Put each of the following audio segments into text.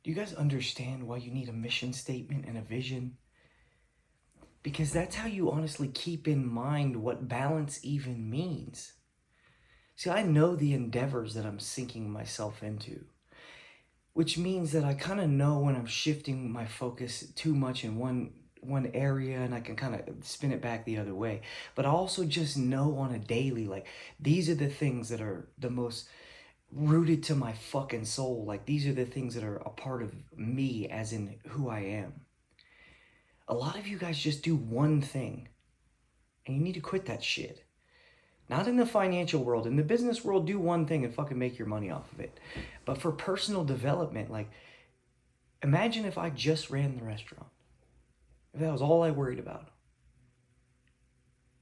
Do you guys understand why you need a mission statement and a vision? Because that's how you honestly keep in mind what balance even means. See, I know the endeavors that I'm sinking myself into, which means that I kind of know when I'm shifting my focus too much in one area, and I can kind of spin it back the other way. But I also just know on a daily, like, these are the things that are the most rooted to my fucking soul. Like, these are the things that are a part of me, as in who I am. A lot of you guys just do one thing, and you need to quit that shit. Not in the financial world. In the business world, do one thing and fucking make your money off of it. But for personal development, like, imagine if I just ran the restaurant. If that was all I worried about,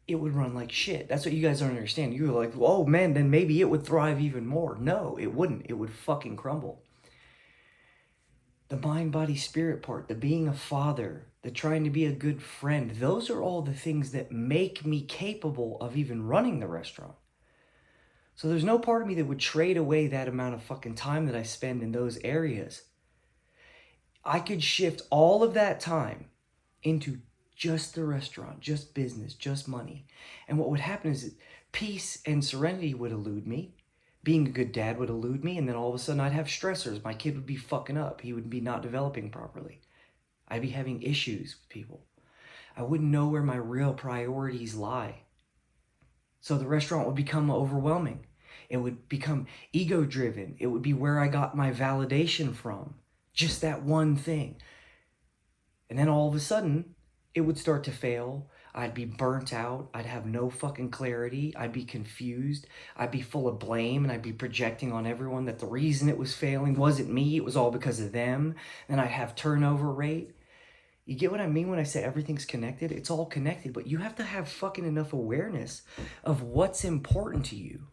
it would run like shit. That's what you guys don't understand. You're like, oh man, then maybe it would thrive even more. No, it wouldn't. It would fucking crumble. The mind, body, spirit part, the being a father, the trying to be a good friend, those are all the things that make me capable of even running the restaurant. So there's no part of me that would trade away that amount of fucking time that I spend in those areas. I could shift all of that time into just the restaurant, just business, just money. And what would happen is that peace and serenity would elude me. Being a good dad would elude me, and then all of a sudden I'd have stressors. My kid would be fucking up. He would be not developing properly. I'd be having issues with people. I wouldn't know where my real priorities lie. So the restaurant would become overwhelming. It would become ego-driven. It would be where I got my validation from. Just that one thing. And then all of a sudden, it would start to fail. I'd be burnt out. I'd have no fucking clarity. I'd be confused. I'd be full of blame, and I'd be projecting on everyone that the reason it was failing wasn't me. It was all because of them. Then I'd have turnover rate. You get what I mean when I say everything's connected? It's all connected, but you have to have fucking enough awareness of what's important to you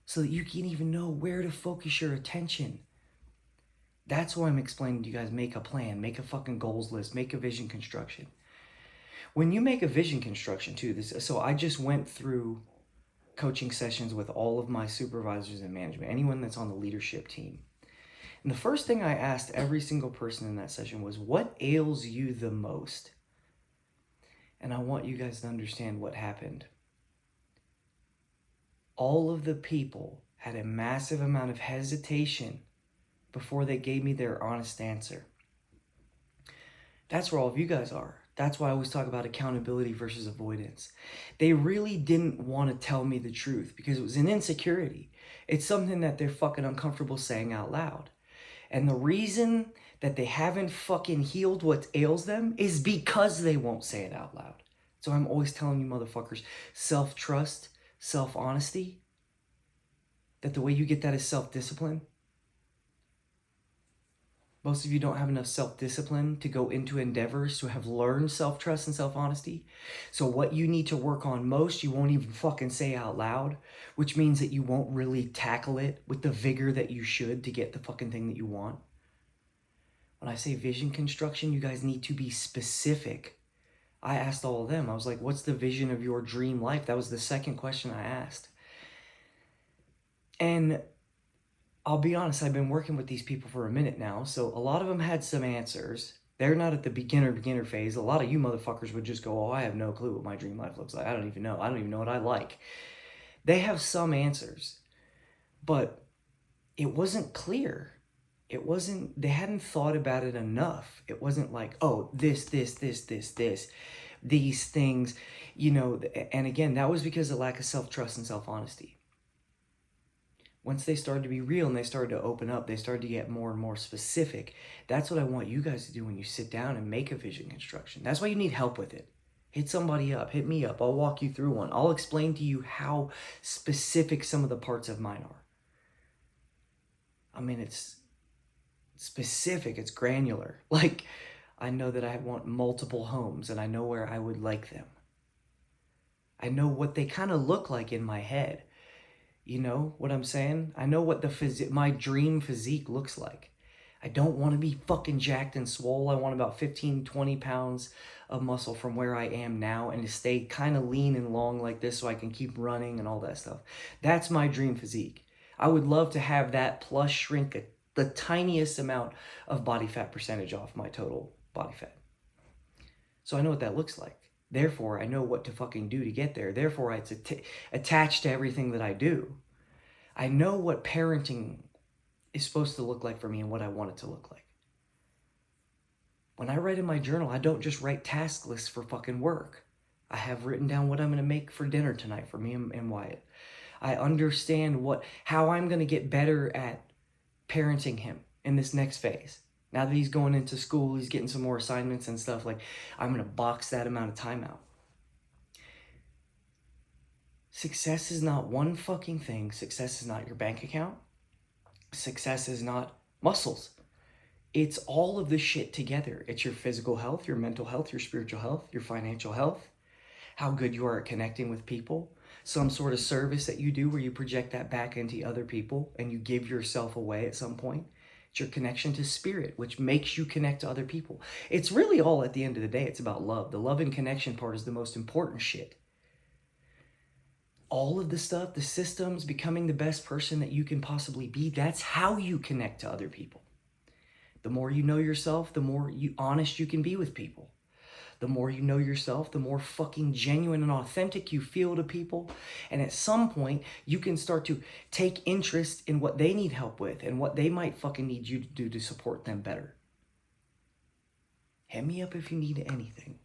so that you can even know where to focus your attention. That's why I'm explaining to you guys, make a plan, make a fucking goals list, make a vision construction. When you make a vision construction too, so I just went through coaching sessions with all of my supervisors and management, anyone that's on the leadership team. And the first thing I asked every single person in that session was, what ails you the most? And I want you guys to understand what happened. All of the people had a massive amount of hesitation before they gave me their honest answer. That's where all of you guys are. That's why I always talk about accountability versus avoidance. They really didn't want to tell me the truth because it was an insecurity. It's something that they're fucking uncomfortable saying out loud. And the reason that they haven't fucking healed what ails them is because they won't say it out loud. So I'm always telling you motherfuckers, self-trust, self-honesty, that the way you get that is self-discipline. Most of you don't have enough self-discipline to go into endeavors to have learned self-trust and self-honesty. So what you need to work on most, you won't even fucking say out loud, which means that you won't really tackle it with the vigor that you should to get the fucking thing that you want. When I say vision construction, you guys need to be specific. I asked all of them, I was like, what's the vision of your dream life? That was the second question I asked. And I'll be honest, I've been working with these people for a minute now, so a lot of them had some answers. They're not at the beginner phase. A lot of you motherfuckers would just go, oh, I have no clue what my dream life looks like. I don't even know. I don't even know what I like. They have some answers, but it wasn't clear. They hadn't thought about it enough. It wasn't like, oh, this, these things, and again, that was because of lack of self-trust and self-honesty. Once they started to be real and they started to open up, they started to get more and more specific. That's what I want you guys to do when you sit down and make a vision construction. That's why you need help with it. Hit somebody up, hit me up. I'll walk you through one. I'll explain to you how specific some of the parts of mine are. I mean, it's specific, it's granular. Like, I know that I want multiple homes and I know where I would like them. I know what they kind of look like in my head. You know what I'm saying? I know what my dream physique looks like. I don't want to be fucking jacked and swole. I want about 15, 20 pounds of muscle from where I am now and to stay kind of lean and long like this so I can keep running and all that stuff. That's my dream physique. I would love to have that plus shrink the tiniest amount of body fat percentage off my total body fat. So I know what that looks like. Therefore, I know what to fucking do to get there. Therefore, it's attached to everything that I do. I know what parenting is supposed to look like for me and what I want it to look like. When I write in my journal, I don't just write task lists for fucking work. I have written down what I'm going to make for dinner tonight for me and Wyatt. I understand how I'm going to get better at parenting him in this next phase. Now that he's going into school, he's getting some more assignments and stuff, like, I'm going to box that amount of time out. Success is not one fucking thing. Success is not your bank account. Success is not muscles. It's all of this shit together. It's your physical health, your mental health, your spiritual health, your financial health, how good you are at connecting with people, some sort of service that you do where you project that back into other people and you give yourself away at some point. It's your connection to spirit, which makes you connect to other people. It's really all, at the end of the day, it's about love. The love and connection part is the most important shit. All of the stuff, the systems, becoming the best person that you can possibly be, that's how you connect to other people. The more you know yourself, the more honest you can be with people. The more you know yourself, the more fucking genuine and authentic you feel to people. And at some point, you can start to take interest in what they need help with and what they might fucking need you to do to support them better. Hit me up if you need anything.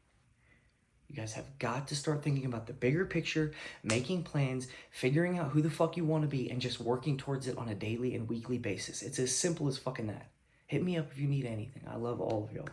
You guys have got to start thinking about the bigger picture, making plans, figuring out who the fuck you want to be, and just working towards it on a daily and weekly basis. It's as simple as fucking that. Hit me up if you need anything. I love all of y'all.